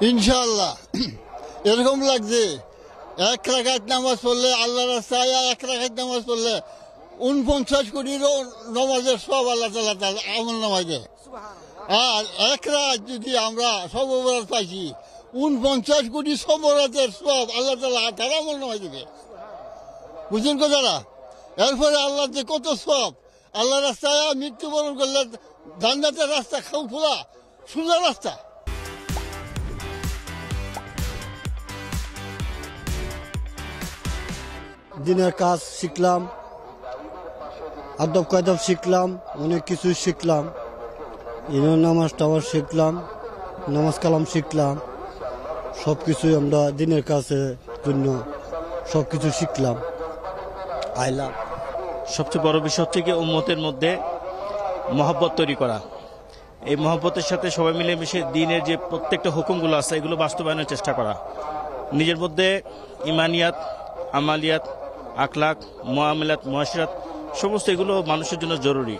ইনশাআল্লাহ এরকম লাগছে, এক রাকাত নামাজ পড়লে আল্লাহ রাস্তায়, এক রাকাত নামাজ পড়লে 49 কোটিরও নামাজের সব আল্লাহ তাআলা তার আমল নামায় দেয়। আর এক রাত যদি আমরা সব বরাত পাইছি, 49 কোটি সব বরাতের সব আল্লাহ তাআলা তার আমল নামায় দেবে। বুঝলেন কথাটা? এরপরে আল্লাহ যে কত সব, আল্লাহ রাস্তায় মৃত্যুবরণ করলে জান্নাতের রাস্তা খোলা সোজা রাস্তা। দিনের কাজ শিখলাম, আদব কায়দব শিখলাম, অনেক কিছু শিখলাম। নামাজ টামাজ শিখলাম, নামাজ কালাম শিখলাম, সব কিছুই আমরা দিনের কাজের জন্য সব কিছু শিখলাম, আইলাম। সবচেয়ে বড় বিষয় হচ্ছে কি উম্মতের মধ্যে মহব্বত তৈরি করা। এই মহব্বতের সাথে সবাই মিলেমিশে দিনের যে প্রত্যেকটা হুকুমগুলো আছে এগুলো বাস্তবায়নের চেষ্টা করা। নিজের মধ্যে ইমানিয়াত, আমালিয়াত, আখলাক, মুআমালাত, মুআশিরাত সমস্ত এগুলো মানুষের জন্য জরুরি।